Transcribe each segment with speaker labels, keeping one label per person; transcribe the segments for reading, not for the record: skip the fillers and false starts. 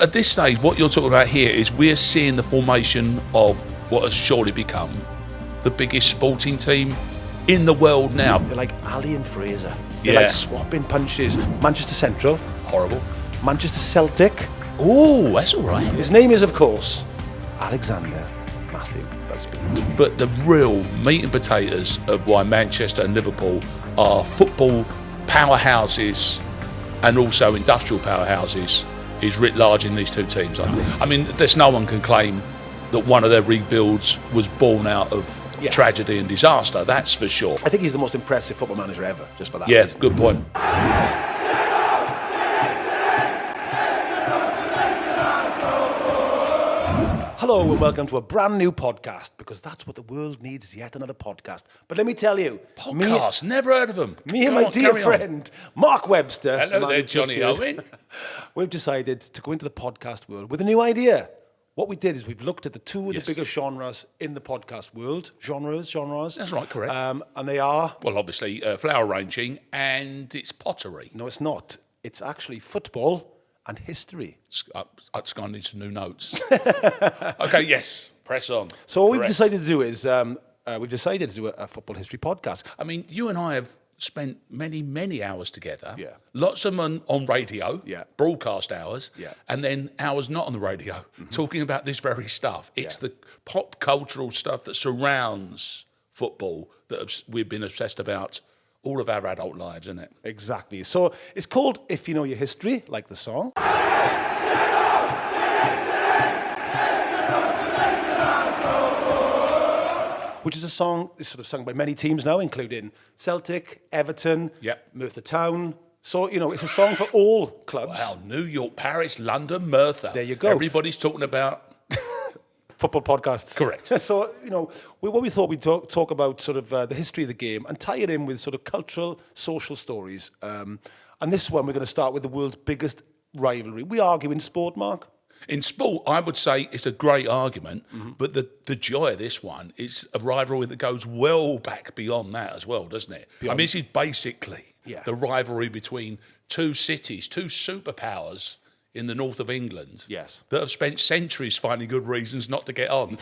Speaker 1: At this stage, what you're talking about here is we're seeing the formation of what has surely become the biggest sporting team in the world now.
Speaker 2: They're like Ali and Fraser. They're like swapping punches. Manchester Central.
Speaker 1: Horrible.
Speaker 2: Manchester Celtic.
Speaker 1: Oh, that's all right.
Speaker 2: His name is, of course, Alexander Matthew Busby.
Speaker 1: But the real meat and potatoes of why Manchester and Liverpool are football powerhouses and also industrial powerhouses is writ large in these two teams, I think. I mean, there's no one can claim that one of their rebuilds was born out of tragedy and disaster, that's for sure.
Speaker 2: I think he's the most impressive football manager ever, just for that reason.
Speaker 1: Good point.
Speaker 2: Hello and welcome to a brand new podcast, because that's what the world needs, is yet another podcast. But let me tell you...
Speaker 1: Podcast, never heard of them.
Speaker 2: Me and my dear friend, Mark Webster...
Speaker 1: Hello there, Jonny Owen.
Speaker 2: We've decided to go into the podcast world with a new idea. What we did is we've looked at the two of the biggest genres in the podcast world. Genres.
Speaker 1: That's right, correct.
Speaker 2: And they are...
Speaker 1: Well, obviously, flower arranging and it's pottery.
Speaker 2: No, it's not. It's actually football and history.
Speaker 1: Sky needs some new notes. Okay, yes, press on.
Speaker 2: So what we've decided to do is we've decided to do a football history podcast.
Speaker 1: I mean, you and I have spent many, many hours together.
Speaker 2: Yeah.
Speaker 1: Lots of them on radio, broadcast hours, and then hours not on the radio, talking about this very stuff. It's the pop cultural stuff that surrounds football that we've been obsessed about all of our adult lives, isn't it?
Speaker 2: Exactly. So it's called If You Know Your History, like the song. Which is a song is sort of sung by many teams now, including Celtic, Everton, Merthyr Town. So, you know, it's a song for all clubs.
Speaker 1: Wow, New York, Paris, London, Merthyr.
Speaker 2: There you go.
Speaker 1: Everybody's talking about...
Speaker 2: football podcasts.
Speaker 1: Correct.
Speaker 2: So, you know, what we thought we'd talk about sort of the history of the game and tie it in with sort of cultural, social stories. And this one, we're going to start with the world's biggest rivalry. We argue in sport, Mark.
Speaker 1: In sport, I would say it's a great argument, but the joy of this one is a rivalry that goes well back beyond that as well, doesn't it? I mean, this is basically the rivalry between two cities, two superpowers in the north of England that have spent centuries finding good reasons not to get on.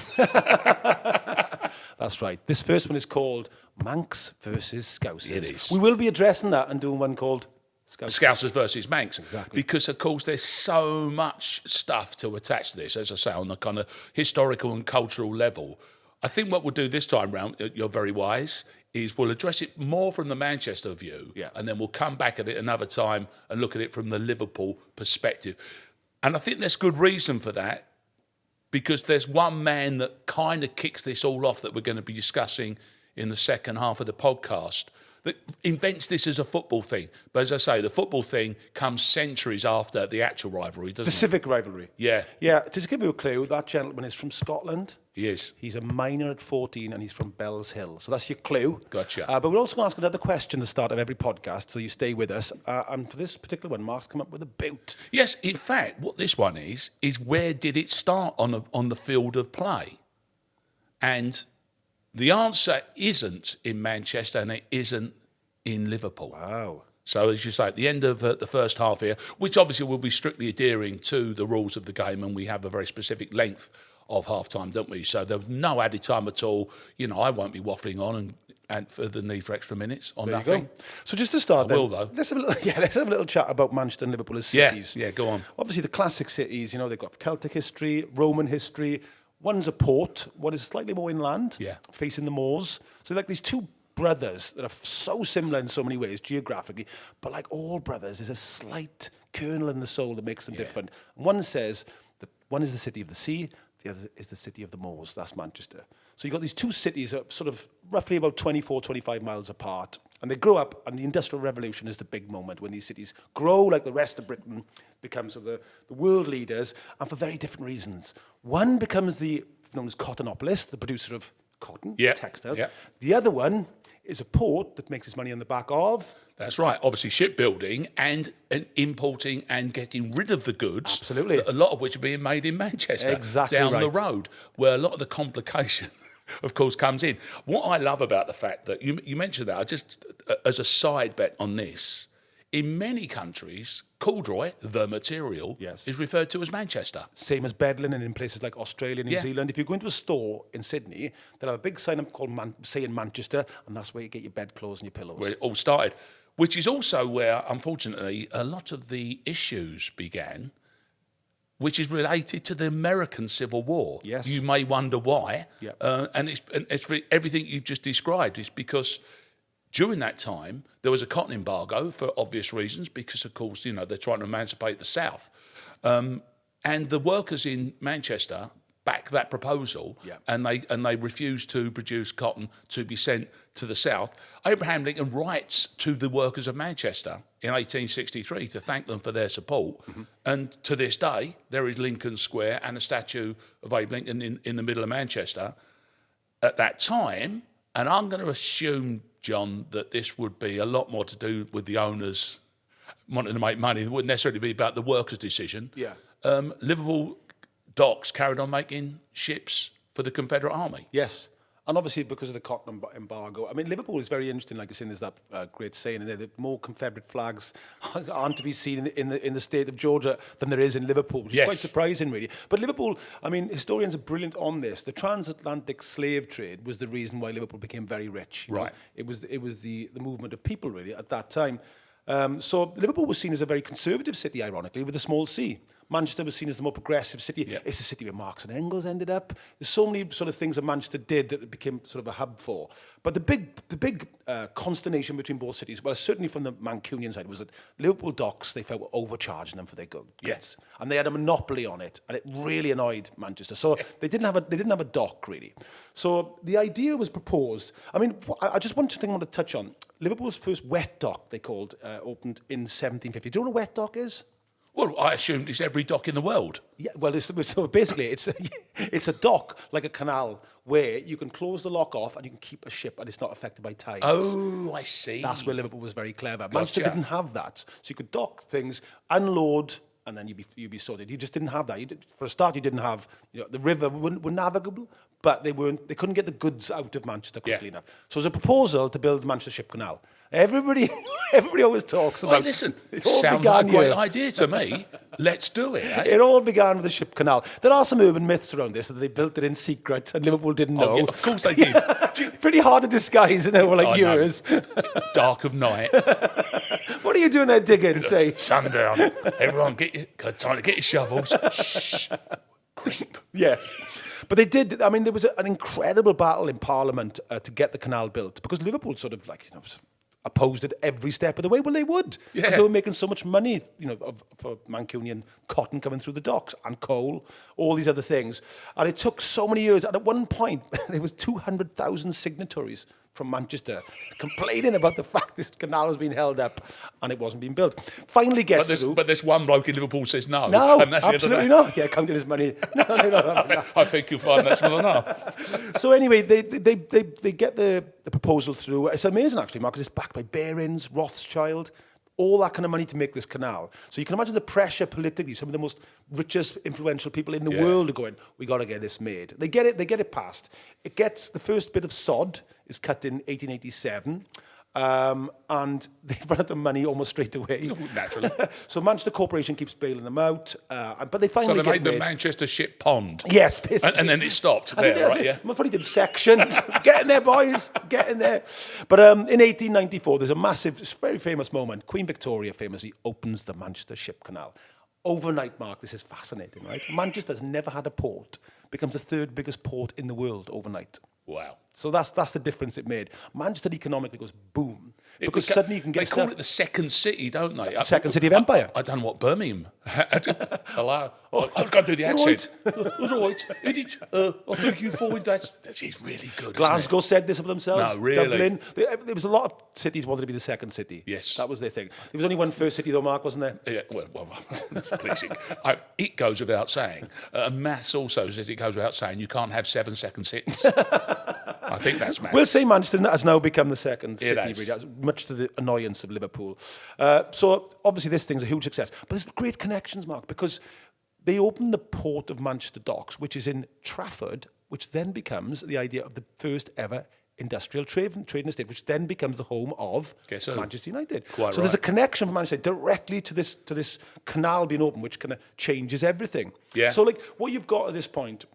Speaker 2: That's right. This first one is called Mancs versus Scousers.
Speaker 1: It is.
Speaker 2: We will be addressing that and doing one called
Speaker 1: Scousers versus Mancs.
Speaker 2: Exactly.
Speaker 1: Because, of course, there's so much stuff to attach to this, as I say, on the kind of historical and cultural level. I think what we'll do this time round, you're very wise, is we'll address it more from the Manchester view, and then we'll come back at it another time and look at it from the Liverpool perspective. And I think there's good reason for that, because there's one man that kind of kicks this all off that we're going to be discussing in the second half of the podcast, that invents this as a football thing. But as I say, the football thing comes centuries after the actual rivalry, doesn't it?
Speaker 2: The Civic rivalry.
Speaker 1: Yeah.
Speaker 2: Yeah, to give you a clue, that gentleman is from Scotland.
Speaker 1: He is.
Speaker 2: He's a minor at 14 and he's from Bells Hill. So that's your clue.
Speaker 1: Gotcha.
Speaker 2: But we're also going to ask another question at the start of every podcast, so you stay with us. And for this particular one, Mark's come up with a boot.
Speaker 1: Yes, in fact, what this one is where did it start on the field of play? And the answer isn't in Manchester and it isn't in Liverpool.
Speaker 2: Wow.
Speaker 1: So, as you say, at the end of the first half here, which obviously will be strictly adhering to the rules of the game, and we have a very specific length of half-time, don't we? So there was no added time at all. You know, I won't be waffling on and for the need for extra minutes on
Speaker 2: there
Speaker 1: nothing.
Speaker 2: You go. So just to start,
Speaker 1: will though.
Speaker 2: Let's have a little chat about Manchester and Liverpool as cities.
Speaker 1: Yeah, go on.
Speaker 2: Obviously, the classic cities. You know, they've got Celtic history, Roman history. One's a port. One is slightly more inland, facing the moors. So like these two brothers that are so similar in so many ways geographically, but like all brothers, there's a slight kernel in the soul that makes them different. And one says that one is the city of the sea, the other is the city of the moors. That's Manchester. So you've got these two cities that are sort of roughly about 24, 25 miles apart, and they grow up, and the Industrial Revolution is the big moment when these cities grow like the rest of Britain, become sort of the world leaders, and for very different reasons. One becomes known as Cottonopolis, the producer of cotton, textiles. The other one is a port that makes its money on the back of...
Speaker 1: That's right. Obviously, shipbuilding and importing and getting rid of the goods.
Speaker 2: Absolutely.
Speaker 1: A lot of which are being made in Manchester.
Speaker 2: Exactly
Speaker 1: down
Speaker 2: right.
Speaker 1: the road, where a lot of the complication, of course, comes in. What I love about the fact that you mentioned that, I just, as a side bet on this, In many countries, corduroy, the material, is referred to as Manchester.
Speaker 2: Same as bed linen in places like Australia, New Zealand. If you go into a store in Sydney, they'll have a big sign up called saying Manchester, and that's where you get your bedclothes and your pillows.
Speaker 1: Where it all started, which is also where, unfortunately, a lot of the issues began, which is related to the American Civil War.
Speaker 2: Yes.
Speaker 1: You may wonder why, and it's for everything you've just described. It's because during that time, there was a cotton embargo for obvious reasons, because, of course, they're trying to emancipate the South. And the workers in Manchester backed that proposal, and they refused to produce cotton to be sent to the South. Abraham Lincoln writes to the workers of Manchester in 1863 to thank them for their support. And to this day, there is Lincoln Square and a statue of Abe Lincoln in the middle of Manchester. At that time, and I'm going to assume, John, that this would be a lot more to do with the owners wanting to make money. It wouldn't necessarily be about the workers' decision. Liverpool docks carried on making ships for the Confederate Army.
Speaker 2: Yes. And obviously, because of the cotton embargo, I mean, Liverpool is very interesting. Like you're saying, there's that great saying in there that more Confederate flags aren't to be seen in the state of Georgia than there is in Liverpool, which is quite surprising, really. But Liverpool, I mean, historians are brilliant on this. The transatlantic slave trade was the reason why Liverpool became very rich. Right. It was the movement of people, really, at that time. So Liverpool was seen as a very conservative city, ironically, with a small c. Manchester was seen as the more progressive city. It's the city where Marx and Engels ended up. There's so many sort of things that Manchester did that it became sort of a hub for. But the big consternation between both cities, well, certainly from the Mancunian side, was that Liverpool docks, they felt, were overcharging them for their goods. And they had a monopoly on it, and it really annoyed Manchester. So they didn't have a dock, really. So the idea was proposed. I mean, I just want to touch on. Liverpool's first wet dock, they called, opened in 1750. Do you know what a wet dock is?
Speaker 1: Well, I assumed it's every dock in the world.
Speaker 2: Yeah, well, so basically, it's a dock, like a canal, where you can close the lock off and you can keep a ship and it's not affected by tides.
Speaker 1: Oh, I see.
Speaker 2: That's where Liverpool was very clever. Manchester didn't have that. So you could dock things, unload, and then you'd be sorted. You just didn't have that. For a start, you didn't have, the river were navigable, but they couldn't get the goods out of Manchester quickly enough. So there's a proposal to build the Manchester Ship Canal. Everybody always talks about.
Speaker 1: Well, listen, sounds like a great idea to me. Let's do it.
Speaker 2: It all began with the Ship Canal. There are some urban myths around this that they built it in secret and Liverpool didn't know.
Speaker 1: Yeah, of course they did.
Speaker 2: Pretty hard to disguise, over years.
Speaker 1: Dark of night.
Speaker 2: What are you doing there digging? Say
Speaker 1: sundown. Everyone, time to get your shovels. Shh. Creep.
Speaker 2: Yes. But they did. I mean, there was an incredible battle in Parliament to get the canal built because Liverpool sort of opposed it every step of the way. Well, they would, because they were making so much money, for Mancunian cotton coming through the docks and coal, all these other things. And it took so many years. And at one point, there was 200,000 signatories from Manchester complaining about the fact this canal was being held up and it wasn't being built. Finally gets through.
Speaker 1: But this one bloke in Liverpool says no.
Speaker 2: No,
Speaker 1: and that's
Speaker 2: absolutely not. Yeah, counting his money. No.
Speaker 1: I think you'll find that's not enough.
Speaker 2: So anyway, they get the proposal through. It's amazing, actually, Mark, because it's backed by Barings, Rothschild, all that kind of money to make this canal. So you can imagine the pressure politically. Some of the most richest, influential people in the world are going, we got to get this made. They get it passed. It gets, the first bit of sod is cut in 1887. And they run out of money almost straight away.
Speaker 1: Naturally.
Speaker 2: So Manchester Corporation keeps bailing them out. But they finally
Speaker 1: get the Manchester Ship Pond.
Speaker 2: Yes, basically.
Speaker 1: And then it stopped there, right? Yeah.
Speaker 2: Probably did sections. Get in there, boys. Get in there. But in 1894, there's a massive, very famous moment. Queen Victoria famously opens the Manchester Ship Canal. Overnight, Mark, this is fascinating, right? Manchester's never had a port. Becomes the third biggest port in the world overnight.
Speaker 1: Wow.
Speaker 2: So that's the difference it made. Manchester economically goes boom. Because suddenly you can get
Speaker 1: They call it the second city, don't they?
Speaker 2: Second city of empire.
Speaker 1: I don't know what Birmingham. Hello. I was going to do the accent. Right. I think you find that is really good.
Speaker 2: Glasgow said this of themselves.
Speaker 1: No, really.
Speaker 2: Dublin. There was a lot of cities wanted to be the second city.
Speaker 1: Yes.
Speaker 2: That was their thing. There was only one first city though, Mark, wasn't there?
Speaker 1: Yeah, well that's pleasing. It goes without saying. Maths also says it goes without saying you can't have 7 second cities. I think that's maths.
Speaker 2: We'll say Manchester has now become the second city, really, much to the annoyance of Liverpool. So obviously this thing's a huge success. But there's great connections, Mark, because they opened the port of Manchester Docks, which is in Trafford, which then becomes the idea of the first ever industrial trading estate, which then becomes the home of Manchester United.
Speaker 1: Quite
Speaker 2: so there's a connection from Manchester directly to this canal being open, which kind of changes everything.
Speaker 1: Yeah.
Speaker 2: So like what you've got at this point,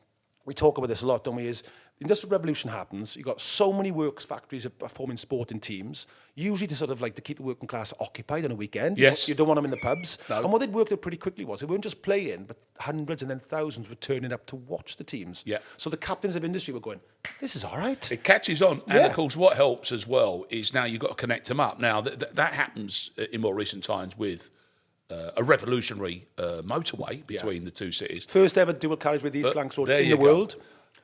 Speaker 2: we talk about this a lot, don't we, is the Industrial Revolution happens, you've got so many works factories are forming sporting teams, usually to sort of like to keep the working class occupied on a weekend.
Speaker 1: Yes.
Speaker 2: You don't want them in the pubs.
Speaker 1: No.
Speaker 2: And what they'd worked out pretty quickly was they weren't just playing, but hundreds and then thousands were turning up to watch the teams.
Speaker 1: Yeah.
Speaker 2: So the captains of industry were going, this is all right.
Speaker 1: It catches on. And of course, what helps as well is now you've got to connect them up. Now, that happens in more recent times with a revolutionary motorway between the two cities.
Speaker 2: First ever dual carriageway with East Lancs Road in the
Speaker 1: go.
Speaker 2: world.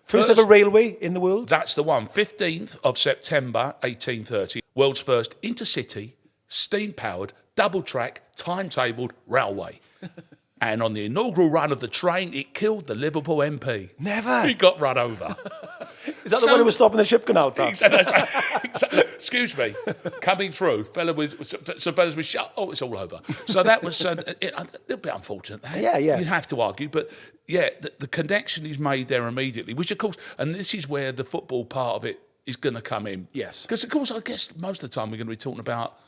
Speaker 2: First ever railway in the world.
Speaker 1: That's the one. 15th of September, 1830. World's first intercity, steam-powered, double-track, timetabled railway. And on the inaugural run of the train, it killed the Liverpool MP.
Speaker 2: Never.
Speaker 1: He got run over.
Speaker 2: Is that the one who was stopping the ship canal?
Speaker 1: Exactly. Excuse me. Coming through, some fellas were shut. Oh, it's all over. So that was a little bit unfortunate.
Speaker 2: Yeah.
Speaker 1: You have to argue, but yeah, the connection is made there immediately, which of course, and this is where the football part of it is going to come in.
Speaker 2: Yes.
Speaker 1: Because of course, I guess most of the time we're going to be talking about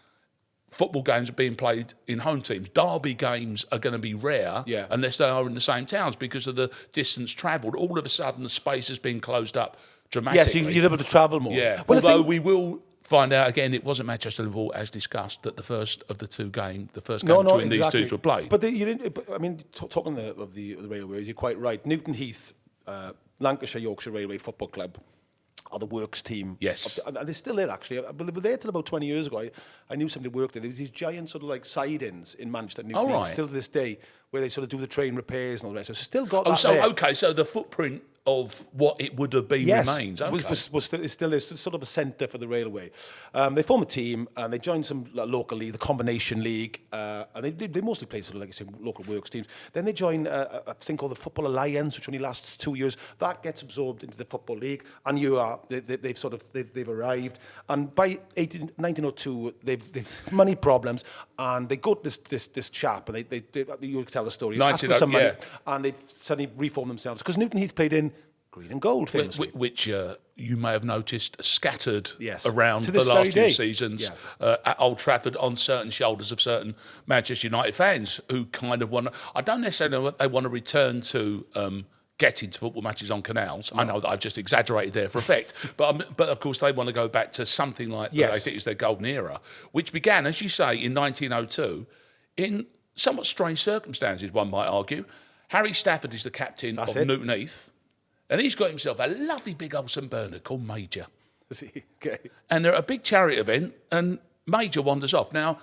Speaker 1: football games are being played in home teams. Derby games are going to be rare unless they are in the same towns because of the distance travelled. All of a sudden, the space has been closed up dramatically.
Speaker 2: Yes, you're able to travel more.
Speaker 1: Yeah, well, although we will find out again, it wasn't Manchester and Liverpool, as discussed, that the first game between these two were played.
Speaker 2: But you didn't. I mean, talking of the railways, you're quite right. Newton Heath, Lancashire Yorkshire Railway Football Club, are the works team.
Speaker 1: Yes.
Speaker 2: And they're still there, actually. They were there till about 20 years ago. I knew somebody who worked there. There was these giant sort of like sidings in Manchester, Newton Heath, still to this day, where they sort of do the train repairs and all the rest. So still got that there.
Speaker 1: Okay, so the footprint of what it would have been remains. Okay.
Speaker 2: It's still there, sort of a centre for the railway. They form a team and they join some local league, the Combination League, and they mostly play sort of like I say, local works teams. Then they join a thing called the Football Alliance, which only lasts 2 years. That gets absorbed into the Football League, and they've arrived. And by 1902, they've money problems, and they go to this chap, and they you tell the story. Ask for some money, and they suddenly reform themselves because Newton Heath played in green and gold, famously.
Speaker 1: Which you may have noticed scattered around
Speaker 2: to
Speaker 1: the last few
Speaker 2: day.
Speaker 1: seasons at Old Trafford on certain shoulders of certain Manchester United fans who kind of want to... I don't necessarily know they want to return to getting to football matches on canals. No. I know that I've just exaggerated there for effect. But of course, they want to go back to something like that I think is their golden era, which began, as you say, in 1902, in somewhat strange circumstances, one might argue. Harry Stafford is the captain of Newton Heath. And he's got himself a lovely big old St Bernard called Major.
Speaker 2: Is he? Okay.
Speaker 1: And they're at a big charity event, and Major wanders off. Now,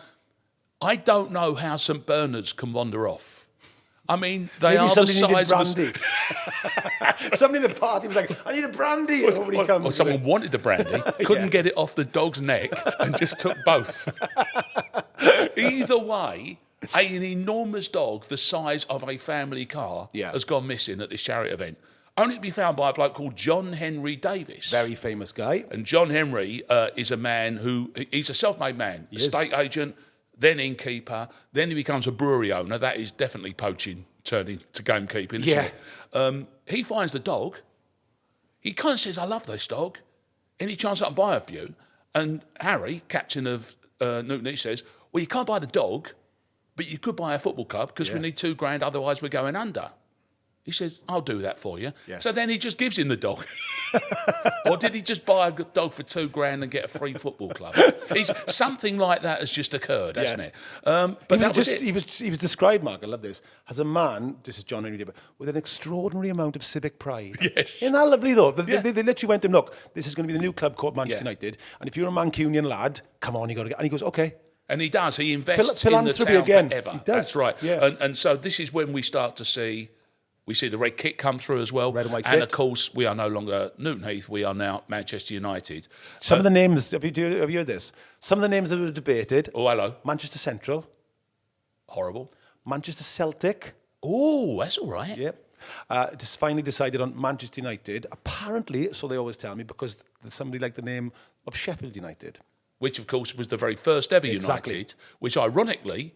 Speaker 1: I don't know how St Bernards can wander off. I mean, they are the size of
Speaker 2: somebody in the party was like, I need a brandy.
Speaker 1: Or someone wanted the brandy, couldn't get it off the dog's neck, and just took both. Either way, an enormous dog the size of a family car has gone missing at this charity event. Only to be found by a bloke called John Henry Davis.
Speaker 2: Very famous guy.
Speaker 1: And John Henry is a man he's a self-made man, estate agent, then innkeeper, then he becomes a brewery owner. That is definitely poaching, turning to gamekeeping, isn't it? He finds the dog. He kind of says, I love this dog. Any chance I can buy a few? And Harry, captain of Newton Heath, says, well, you can't buy the dog, but you could buy a football club because we need $2,000, otherwise we're going under. He says, I'll do that for you. Yes. So then he just gives him the dog. Or did he just buy a dog for $2,000 and get a free football club? Something like that has just occurred, hasn't it? But that was it.
Speaker 2: He was described, Mark, I love this, as a man, this is John Henry Davis, with an extraordinary amount of civic pride.
Speaker 1: Yes.
Speaker 2: Isn't that lovely, though? They literally went to him, look, this is going to be the new club called Manchester United, and if you're a Mancunian lad, come on, you got to get... And he goes, okay.
Speaker 1: And he does. He invests in the town
Speaker 2: again.
Speaker 1: forever.
Speaker 2: He does.
Speaker 1: That's right.
Speaker 2: Yeah.
Speaker 1: And so this is when we start to see... We see the red kit come through as well.
Speaker 2: Red and white
Speaker 1: kit.
Speaker 2: And
Speaker 1: of course, we are no longer Newton Heath. We are now Manchester United.
Speaker 2: Some of the names, have you heard this? Some of the names that were debated.
Speaker 1: Oh, hello.
Speaker 2: Manchester Central.
Speaker 1: Horrible.
Speaker 2: Manchester Celtic.
Speaker 1: Oh, that's all right.
Speaker 2: Yep. Just finally decided on Manchester United. Apparently, so they always tell me, because somebody liked the name of Sheffield United.
Speaker 1: Which, of course, was the very first ever United, which ironically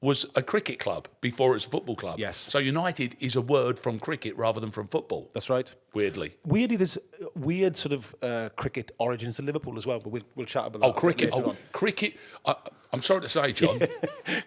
Speaker 1: was a cricket club before it was a football club.
Speaker 2: Yes.
Speaker 1: So United is a word from cricket rather than from football.
Speaker 2: That's right.
Speaker 1: Weirdly,
Speaker 2: there's weird sort of cricket origins to Liverpool as well, but we'll chat about that.
Speaker 1: Oh, cricket.
Speaker 2: later on.
Speaker 1: Cricket. I'm sorry to say, John.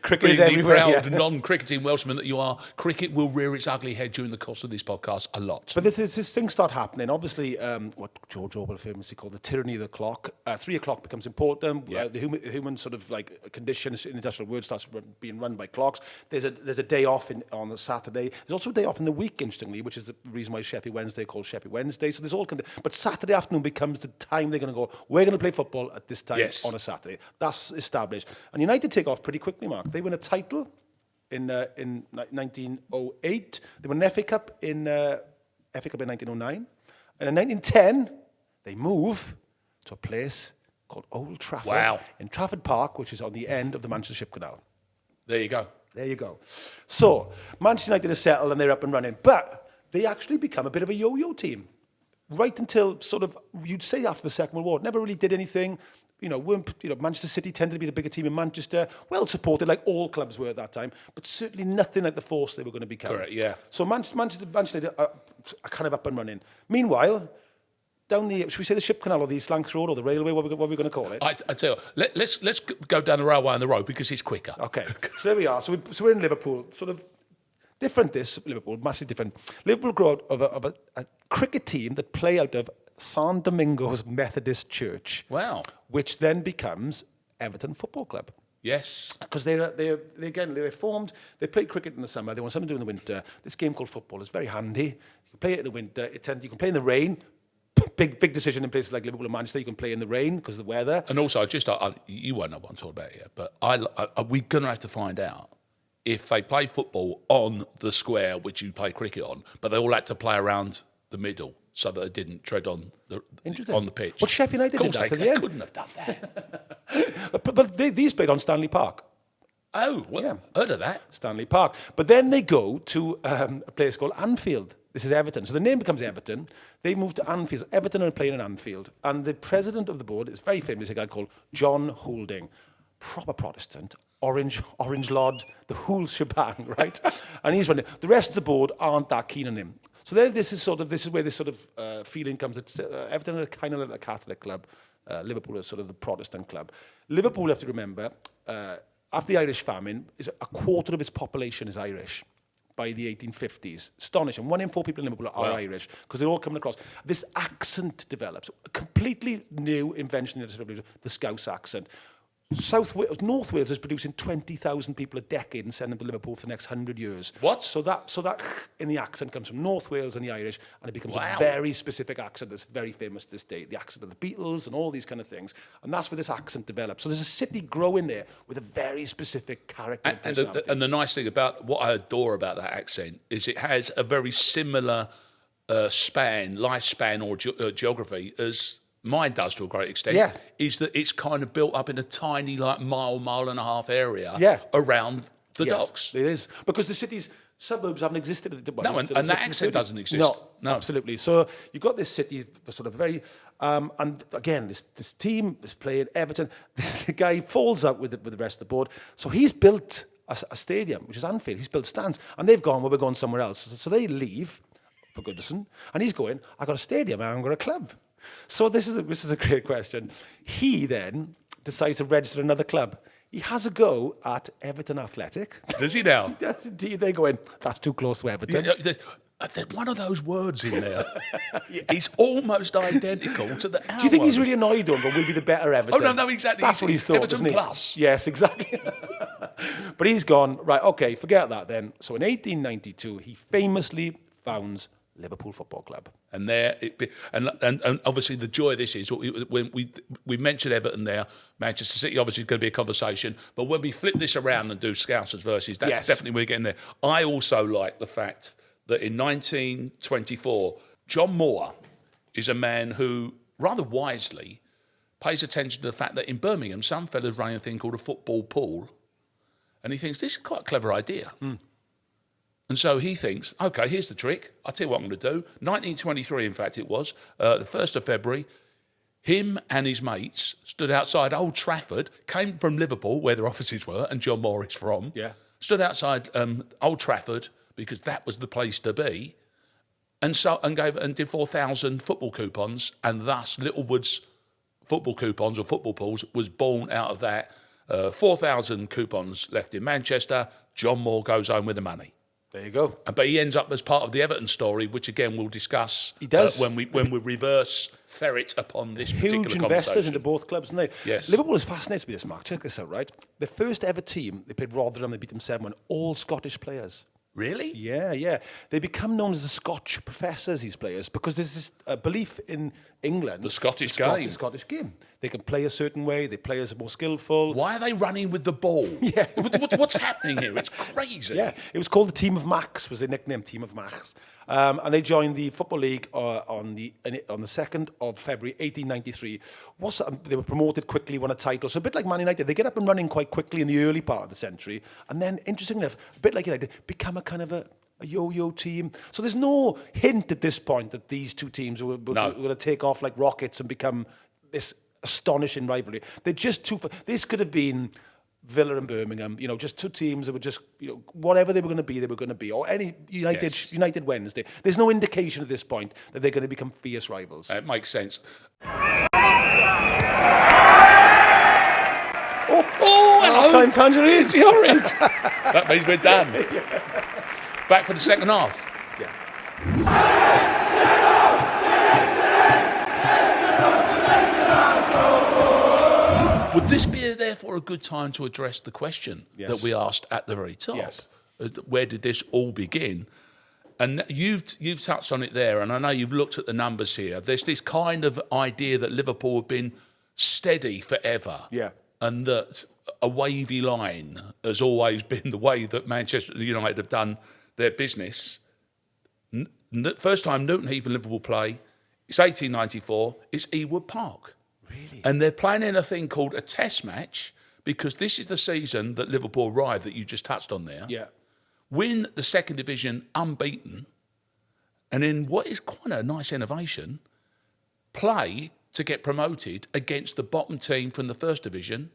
Speaker 2: Cricket is
Speaker 1: being
Speaker 2: everywhere.
Speaker 1: the proud non-cricketing Welshman that you are, cricket will rear its ugly head during the course of this podcast a lot.
Speaker 2: But this thing start happening. Obviously, what George Orwell famously called the tyranny of the clock. 3 o'clock becomes important.
Speaker 1: Yeah.
Speaker 2: The human sort of like condition in the industrial world starts being run by clocks. There's a day off on a Saturday. There's also a day off in the week, interestingly, which is the reason why Sheffield Wednesday called Sheffield Wednesday. So there's all kind of, but Saturday afternoon becomes the time they're going to go, we're going to play football at this time on a Saturday. That's established. And United take off pretty quickly, Mark. They win a title in 1908. They won an FA Cup in 1909. And in 1910, they move to a place called Old Trafford in Trafford Park, which is on the end of the Manchester Ship Canal.
Speaker 1: There you go.
Speaker 2: There you go. So Manchester United is settled and they're up and running. But they actually become a bit of a yo-yo team. Right until sort of, you'd say after the Second World War, never really did anything. Manchester City tended to be the bigger team in Manchester, well supported like all clubs were at that time, but certainly nothing like the force they were going to become.
Speaker 1: Correct, yeah.
Speaker 2: So Manchester United are kind of up and running. Meanwhile, down should we say the Ship Canal or the East Lancs Road or the railway, what are we going to call it?
Speaker 1: I tell you, let's go down the railway on the road because it's quicker.
Speaker 2: Okay, so there we are. So we're in Liverpool, sort of different Liverpool, massively different. Liverpool grew out of a cricket team that play out of San Domingo's Methodist Church.
Speaker 1: Wow.
Speaker 2: Which then becomes Everton Football Club.
Speaker 1: Yes.
Speaker 2: Because they're formed, they play cricket in the summer, they want something to do in the winter. This game called football is very handy. You can play it in the winter, you can play in the rain. Big decision in places like Liverpool and Manchester, you can play in the rain because of the weather.
Speaker 1: And also, you won't know what I'm talking about here, but we're going to have to find out if they play football on the square which you play cricket on, but they all had to play around the middle so that they didn't tread on the pitch.
Speaker 2: Well, Sheffield United did that at the end.
Speaker 1: Couldn't have done that.
Speaker 2: but these played on Stanley Park.
Speaker 1: Oh, well, yeah. Heard of that.
Speaker 2: Stanley Park. But then they go to a place called Anfield. This is Everton. So the name becomes Everton. They move to Anfield. Everton are playing in Anfield. And the president of the board is very famous, a guy called John Holding. Proper Protestant, orange lord, the whole shebang, right? And he's running. The rest of the board aren't that keen on him. So this is where this sort of feeling comes. Everton are kind of like a Catholic club. Liverpool is sort of the Protestant club. Liverpool, you have to remember, after the Irish famine, is a quarter of its population is Irish by the 1850s. Astonishing. 1 in 4 people in Liverpool are Irish because they're all coming across. This accent develops. A completely new invention in the Scouse accent. North Wales is producing 20,000 people a decade and sending them to Liverpool for the next 100 years.
Speaker 1: What?
Speaker 2: So that in the accent comes from North Wales and the Irish, and it becomes a very specific accent that's very famous to this day. The accent of the Beatles and all these kind of things. And that's where this accent develops. So there's a city growing there with a very specific character
Speaker 1: and the nice thing about what I adore about that accent is it has a very similar lifespan or geography as mine does to a great extent, is that it's kind of built up in a tiny, mile and a half area around the docks.
Speaker 2: It is. Because the city's suburbs haven't existed.
Speaker 1: And that accent doesn't exist.
Speaker 2: No, absolutely. So you've got this city, sort of very, and again, this team is playing Everton. The guy falls out with the rest of the board. So he's built a stadium, which is Anfield. He's built stands. And they've gone, we're going somewhere else. So they leave for Goodison. And he's going, I got a stadium, I haven't got a club. So this is a great question. He then decides to register another club. He has a go at Everton Athletic.
Speaker 1: Does he now?
Speaker 2: He does indeed. They go in, that's too close to Everton.
Speaker 1: There's one of those words in there. It's almost identical to the our
Speaker 2: Do you think
Speaker 1: one.
Speaker 2: he's really annoyed on, but will be the better Everton?
Speaker 1: Oh, no, exactly.
Speaker 2: That's what he's thought,
Speaker 1: Everton Plus.
Speaker 2: Yes, exactly. But he's gone, right, okay, forget that then. So in 1892, he famously founds Liverpool Football Club.
Speaker 1: And and obviously the joy of this is when we mentioned Everton there, Manchester City obviously is going to be a conversation, but when we flip this around and do Scousers versus, that's definitely where we're getting there. I also like the fact that in 1924, John Moore is a man who rather wisely pays attention to the fact that in Birmingham, some fellas running a thing called a football pool, and he thinks this is quite a clever idea. And so he thinks, OK, here's the trick. I'll tell you what I'm going to do. 1923, in fact, it was, the 1st of February, Him and his mates stood outside Old Trafford, came from Liverpool, where their offices were, and John Moore is from.
Speaker 2: Yeah.
Speaker 1: Stood outside Old Trafford because that was the place to be, and did 4,000 football coupons, and thus Littlewood's football coupons or football pools was born out of that. 4,000 coupons left in Manchester. John Moore goes home with the money.
Speaker 2: There you go.
Speaker 1: But he ends up as part of the Everton story, which again we'll discuss.
Speaker 2: He does
Speaker 1: when we reverse ferret upon this particular
Speaker 2: huge investors
Speaker 1: conversation.
Speaker 2: into both clubs, aren't they?
Speaker 1: Yes.
Speaker 2: Liverpool is fascinated with this, Mark. Check this out, right? The first ever team, they played Rotherham, they beat them 7-1, all Scottish players.
Speaker 1: Really?
Speaker 2: Yeah. They become known as the Scotch professors, these players, because there's this belief in England.
Speaker 1: The Scottish game.
Speaker 2: The Scottish game. They can play a certain way, they play as more skillful.
Speaker 1: Why are they running with the ball?
Speaker 2: Yeah.
Speaker 1: What's happening here? It's crazy.
Speaker 2: Yeah, it was called the Team of Macs, was their nickname, Team of Macs. And they joined the Football League on the 2nd of February 1893. They were promoted quickly, won a title. So a bit like Man United, they get up and running quite quickly in the early part of the century. And then, interestingly enough, a bit like United, become a kind of a yo-yo team. So there's no hint at this point that these two teams were going to take off like rockets and become this astonishing rivalry. They're just too... This could have been Villa and Birmingham, just two teams that were just, whatever they were going to be, they were going to be. Or any United Wednesday. There's no indication at this point that they're going to become fierce rivals.
Speaker 1: It makes sense.
Speaker 2: Hello. Time tangerine.
Speaker 1: It's the orange. That means we're done. Back for the second half.
Speaker 2: Yeah.
Speaker 1: Would this be therefore a good time to address the question that we asked at the very top?
Speaker 2: Yes.
Speaker 1: Where did this all begin? And you've touched on it there, and I know you've looked at the numbers here. There's this kind of idea that Liverpool have been steady forever.
Speaker 2: Yeah.
Speaker 1: And that a wavy line has always been the way that Manchester United have done their business. First time Newton Heath and Liverpool play, it's 1894, it's Ewood Park.
Speaker 2: Really?
Speaker 1: And they're playing in a thing called a test match because this is the season that Liverpool arrived that you just touched on there.
Speaker 2: Yeah.
Speaker 1: Win the second division unbeaten, and in what is quite a nice innovation, play to get promoted against the bottom team from the first division.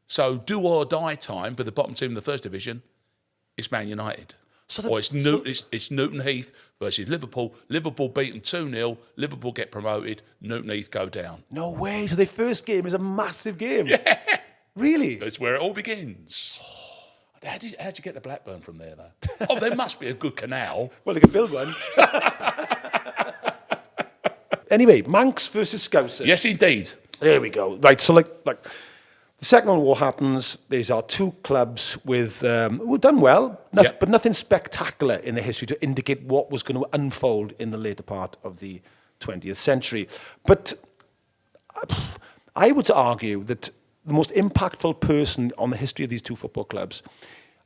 Speaker 1: So do or die time for the bottom team in the first division, it's Man United. It's Newton Heath versus Liverpool. Liverpool beat them 2-0. Liverpool get promoted. Newton Heath go down.
Speaker 2: No way. So their first game is a massive game.
Speaker 1: Yeah.
Speaker 2: Really?
Speaker 1: That's where it all begins. How'd you get the Blackburn from there, though? There must be a good canal.
Speaker 2: Well, they could build one. Anyway, Mancs versus Scousers.
Speaker 1: Yes, indeed.
Speaker 2: There we go. Right, so like the Second World War happens. These are two clubs with who've done well, but nothing spectacular in their history to indicate what was going to unfold in the later part of the 20th century. But I would argue that the most impactful person on the history of these two football clubs,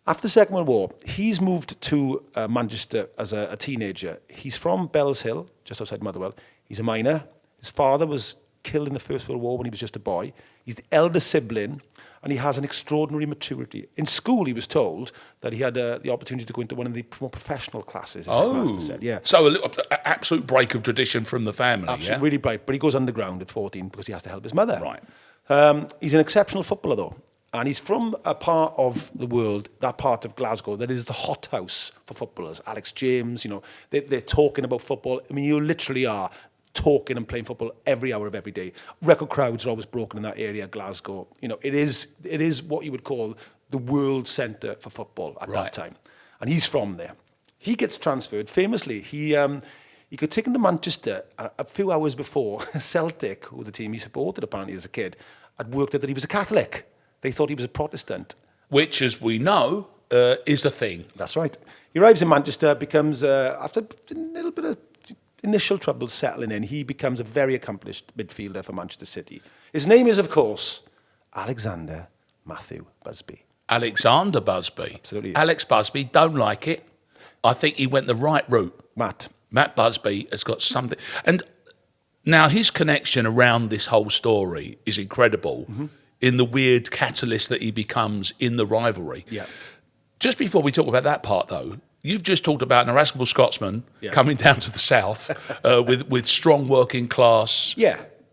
Speaker 2: after the Second World War, he's moved to Manchester as a teenager. He's from Bells Hill, just outside Motherwell. He's a miner. His father was killed in the First World War when he was just a boy. He's the elder sibling, and he has an extraordinary maturity. In school, he was told that he had the opportunity to go into one of the more professional classes, as the master said. Yeah.
Speaker 1: So an absolute break of tradition from the family.
Speaker 2: Absolutely, really bright. But he goes underground at 14 because he has to help his mother.
Speaker 1: Right.
Speaker 2: He's an exceptional footballer, though. And he's from a part of the world, that part of Glasgow, that is the hothouse for footballers. Alex James, they're talking about football. I mean, you literally are talking and playing football every hour of every day. Record crowds are always broken in that area, Glasgow. It is what you would call the world centre for football at that time. And he's from there. He gets transferred. Famously, he got taken to Manchester a few hours before Celtic, who the team he supported apparently as a kid, had worked out that he was a Catholic. They thought he was a Protestant.
Speaker 1: Which, as we know, is a thing.
Speaker 2: That's right. He arrives in Manchester, becomes, after a little bit of initial trouble settling in, he becomes a very accomplished midfielder for Manchester City. His name is, of course, Alexander Matthew Busby.
Speaker 1: Alexander Busby.
Speaker 2: Absolutely.
Speaker 1: Alex Busby, don't like it. I think he went the right route. Matt Busby has got something. And now his connection around this whole story is incredible in the weird catalyst that he becomes in the rivalry.
Speaker 2: Yeah.
Speaker 1: Just before we talk about that part, though, you've just talked about an irascible Scotsman coming down to the south with strong working class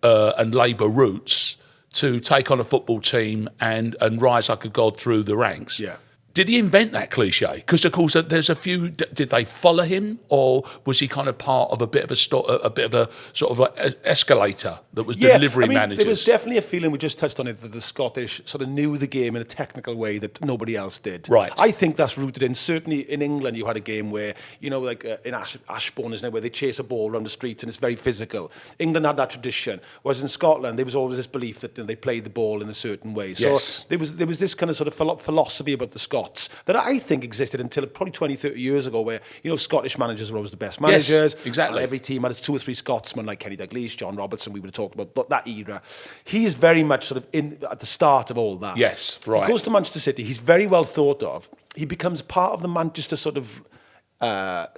Speaker 1: and Labour roots to take on a football team and rise like a god through the ranks.
Speaker 2: Yeah.
Speaker 1: Did he invent that cliche? Because of course, there's a few. Did they follow him, or was he kind of part of a bit of a sort of like escalator that was delivery managers?
Speaker 2: There was definitely a feeling, we just touched on it, that the Scottish sort of knew the game in a technical way that nobody else did.
Speaker 1: Right.
Speaker 2: I think that's rooted in, certainly in England, you had a game where, like in Ashbourne, isn't it, where they chase a ball around the streets and it's very physical. England had that tradition, whereas in Scotland there was always this belief that they played the ball in a certain way. So there was this kind of sort of philosophy about the Scots that I think existed until probably 20, 30 years ago, where, Scottish managers were always the best managers.
Speaker 1: Yes, exactly.
Speaker 2: Every team had 2 or 3 Scotsmen, like Kenny Dalglish, John Robertson, we would have talked about that era. He is very much sort of at the start of all that.
Speaker 1: Yes, right.
Speaker 2: He goes to Manchester City, he's very well thought of. He becomes part of the Manchester sort of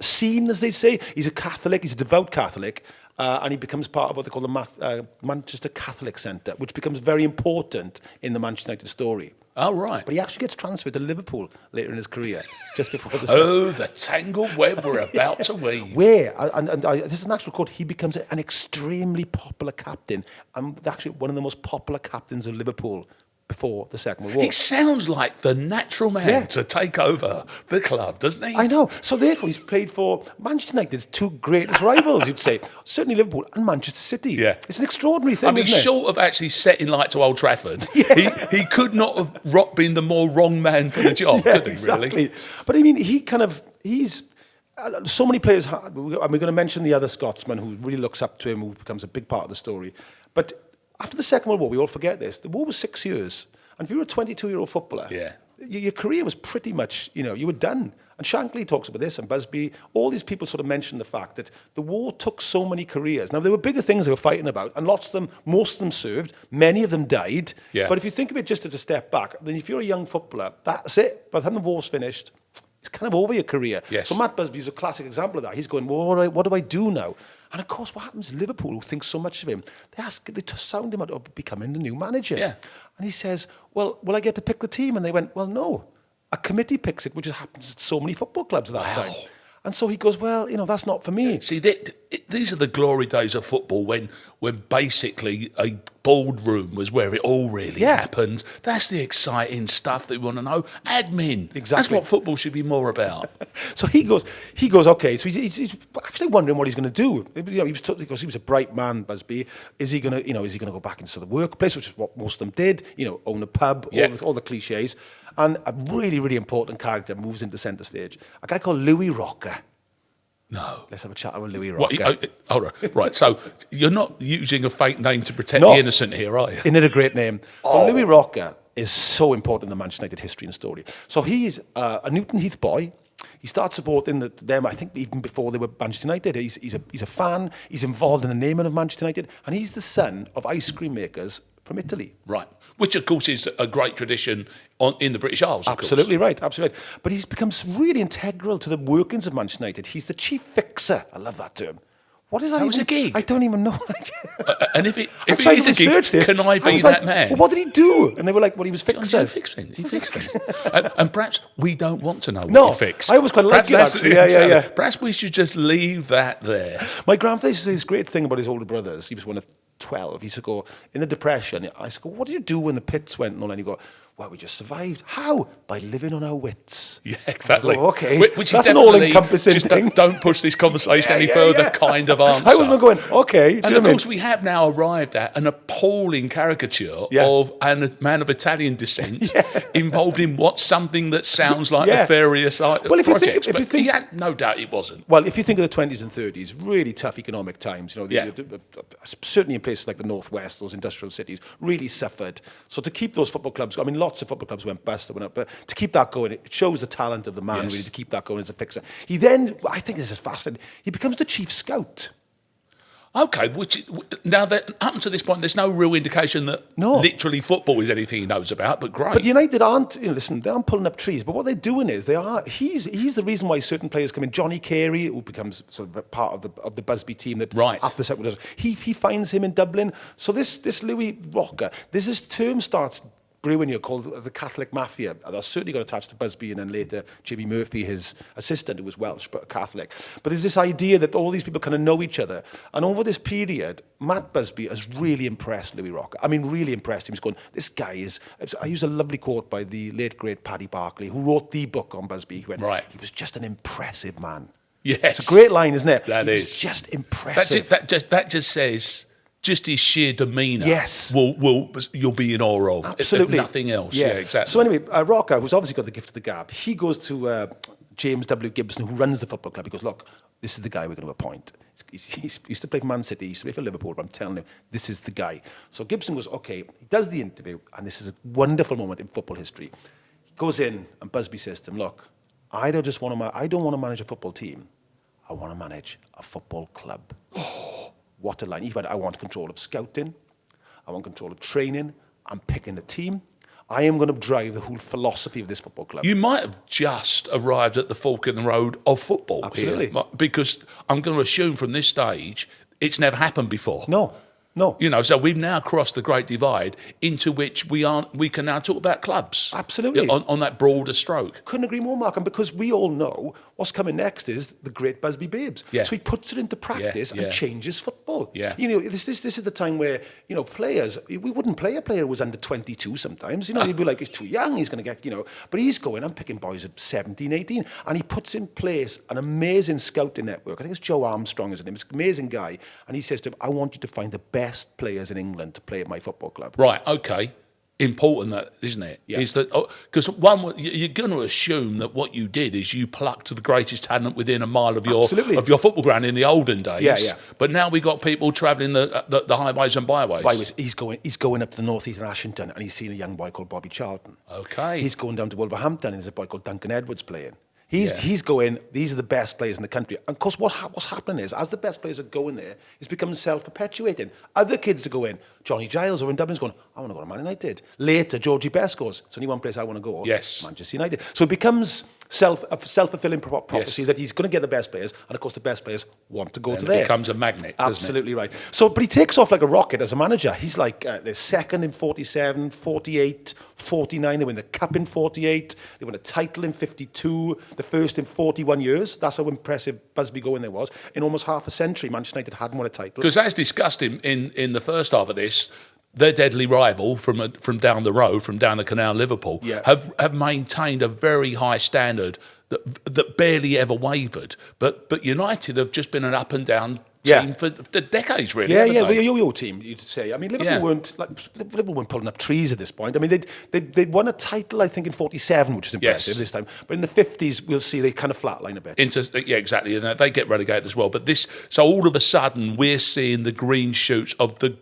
Speaker 2: scene, as they say. He's a Catholic, he's a devout Catholic, and he becomes part of what they call the Manchester Catholic Centre, which becomes very important in the Manchester United story.
Speaker 1: Oh, right.
Speaker 2: But he actually gets transferred to Liverpool later in his career, just before the
Speaker 1: the tangled web we're about to weave.
Speaker 2: Where, this is an actual quote, he becomes an extremely popular captain, and actually one of the most popular captains of Liverpool before the Second World War.
Speaker 1: He sounds like the natural man to take over the club, doesn't he?
Speaker 2: I know. So therefore, he's played for Manchester United's 2 greatest rivals, you'd say. Certainly Liverpool and Manchester City.
Speaker 1: Yeah.
Speaker 2: It's an extraordinary thing, isn't it?
Speaker 1: Short of actually setting light to Old Trafford, he could not have been the more wrong man for the job, could he,
Speaker 2: exactly.
Speaker 1: really?
Speaker 2: But I mean, he's... so many players, and we're going to mention the other Scotsman who really looks up to him, who becomes a big part of the story. But after the Second World War, we all forget this, the war was 6 years. And if you were a 22-year-old footballer, your career was pretty much, you were done. And Shankly talks about this, and Busby, all these people sort of mention the fact that the war took so many careers. Now, there were bigger things they were fighting about, and most of them served, many of them died.
Speaker 1: Yeah.
Speaker 2: But if you think of it just as a step back, then if you're a young footballer, that's it. By the time the war's finished, it's kind of over your career.
Speaker 1: Yes.
Speaker 2: So Matt Busby is a classic example of that. He's going, well, what do I do now? And of course, what happens? Liverpool, who thinks so much of him, they sound him out of becoming the new manager.
Speaker 1: Yeah.
Speaker 2: And he says, well, will I get to pick the team? And they went, well, no. A committee picks it, which happens at so many football clubs at that time. And so he goes, well, that's not for me.
Speaker 1: See, these are the glory days of football when basically a boardroom was where it all really happened. That's the exciting stuff that we want to know. Admin.
Speaker 2: Exactly.
Speaker 1: That's what football should be more about.
Speaker 2: So he goes, okay, so he's actually wondering what he's going to do. Because he was a bright man, Busby. Is he going to go back into the workplace, which is what most of them did, own a pub, all the cliches. And a really, really important character moves into centre stage. A guy called Louis Rocker.
Speaker 1: No.
Speaker 2: Let's have a chat with Louis Rocker.
Speaker 1: Hold on. Right, so you're not using a fake name to protect the innocent here, are you?
Speaker 2: Isn't it a great name? So Louis Rocker is so important in the Manchester United history and story. So he's a Newton Heath boy. He starts supporting them, I think, even before they were Manchester United. He's a fan. He's involved in the naming of Manchester United. And he's the son of ice cream makers from Italy.
Speaker 1: Right. Which, of course, is a great tradition in the British Isles, of
Speaker 2: Absolutely right, absolutely. But he's becomes really integral to the workings of Manchester United. He's the chief fixer. I love that term. What is that?
Speaker 1: That was a gig.
Speaker 2: I don't even know.
Speaker 1: And if it is a gig, can I be that man?
Speaker 2: Well, what did he do? And they were like, well, he was fixing.
Speaker 1: He fixed things. And perhaps we don't want to know what he fixed.
Speaker 2: I always quite like it, actually. Yeah.
Speaker 1: Perhaps we should just leave that there.
Speaker 2: My grandfather used to say this great thing about his older brothers. He was one of 12. He used to go, in the Depression, I used to go, what did you do when the pits went and all that? And you go, well, we just survived. How? By living on our wits.
Speaker 1: Yeah, exactly.
Speaker 2: Go, okay,
Speaker 1: which
Speaker 2: that's
Speaker 1: is
Speaker 2: an all-encompassing thing.
Speaker 1: Don't push this conversation any further kind of answer.
Speaker 2: I was not going, okay.
Speaker 1: And of course, we have now arrived at an appalling caricature of a man of Italian descent involved in something that sounds like nefarious projects. But no doubt it wasn't.
Speaker 2: Well, if you think of the 20s and 30s, really tough economic times, certainly in places like the Northwest, those industrial cities, really suffered. So to keep those football clubs, lots of football clubs went bust, but to keep that going, it shows the talent of the man, really, to keep that going as a fixer. He then, I think this is fascinating, he becomes the chief scout.
Speaker 1: Okay, now that up to this point, there's no real indication that literally football is anything he knows about. But great.
Speaker 2: But United aren't. Listen, they aren't pulling up trees. But what they're doing is he's the reason why certain players come in. Johnny Carey, who becomes sort of a part of the Busby team that after the second World War, he finds him in Dublin. So this Louis Rocker, this term starts brewing here called the Catholic Mafia. That's certainly got attached to Busby, and then later Jimmy Murphy, his assistant, who was Welsh but Catholic. But there's this idea that all these people kind of know each other. And over this period, Matt Busby has really impressed Louis Rocker. I mean, really impressed him. He's going, this guy is... I use a lovely quote by the late, great Paddy Barclay, who wrote the book on Busby. He went, he was just an impressive man.
Speaker 1: Yes.
Speaker 2: It's a great line, isn't it?
Speaker 1: That
Speaker 2: is.
Speaker 1: It's
Speaker 2: just impressive.
Speaker 1: That just says... Just his sheer demeanour, you'll be in awe of.
Speaker 2: Absolutely,
Speaker 1: if nothing else. Yeah, exactly.
Speaker 2: So anyway, Rocker, who's obviously got the gift of the gab, he goes to James W. Gibson, who runs the football club. He goes, look, this is the guy we're going to appoint. He used to play for Man City, he used to play for Liverpool, but I'm telling you, this is the guy. So Gibson goes, okay, he does the interview, and this is a wonderful moment in football history. He goes in, and Busby says to him, look, I don't want to manage a football team. I want to manage a football club. What a line. He went, I want control of scouting. I want control of training. I'm picking the team. I am going to drive the whole philosophy of this football club.
Speaker 1: You might have just arrived at the fork in the road of football.
Speaker 2: Absolutely.
Speaker 1: Here, because I'm going to assume from this stage, it's never happened before.
Speaker 2: No.
Speaker 1: So we've now crossed the great divide into which we can now talk about clubs.
Speaker 2: Absolutely.
Speaker 1: On that broader stroke.
Speaker 2: Couldn't agree more, Mark. And because we all know what's coming next is the great Busby Babes.
Speaker 1: Yeah.
Speaker 2: So he puts it into practice and changes football.
Speaker 1: Yeah.
Speaker 2: This is the time where, players, we wouldn't play a player who was under 22 sometimes. He'd be like, he's too young, he's going to get, But he's going, I'm picking boys at 17, 18. And he puts in place an amazing scouting network. I think it's Joe Armstrong is his name. It's an amazing guy. And he says to him, I want you to find the best players in England to play at my football club.
Speaker 1: Right, okay. Important, that, isn't it?
Speaker 2: Yeah.
Speaker 1: Is that because you're going to assume that what you did is you plucked the greatest talent within a mile of your football ground in the olden days.
Speaker 2: Yeah.
Speaker 1: But now we got people travelling the highways and byways.
Speaker 2: He's going up to the north east of Ashington, and he's seen a young boy called Bobby Charlton.
Speaker 1: Okay.
Speaker 2: He's going down to Wolverhampton, and there's a boy called Duncan Edwards playing. He's going, these are the best players in the country. And of course, what's happening is, as the best players are going there, it's becoming self-perpetuating. Other kids are going, Johnny Giles over in Dublin's going, I want to go to Man United. Later, Georgie Best goes, it's only one place I want to go.
Speaker 1: Yes.
Speaker 2: Manchester United. So it becomes a self-fulfilling prophecy that he's going to get the best players, and of course the best players want to go to there.
Speaker 1: It becomes a magnet, doesn't
Speaker 2: Absolutely right. So, but he takes off like a rocket as a manager. He's like, they're second in 47, 48, 49. They win the cup in 48. They win a title in 52. The first in 41 years. That's how impressive Busby going there was. In almost half a century, Manchester United hadn't won a title.
Speaker 1: Because as discussed in the first half of this, their deadly rival from down the road, from down the canal, Liverpool, have maintained a very high standard that barely ever wavered. But United have just been an up and down team for decades, really.
Speaker 2: Well, your team, you'd say. I mean, Liverpool weren't pulling up trees at this point. I mean, they'd won a title, I think, in 47, which is impressive this time. But in the 50s, we'll see they kind of flatline a bit.
Speaker 1: Exactly. And they get relegated as well. But so all of a sudden, we're seeing the green shoots of the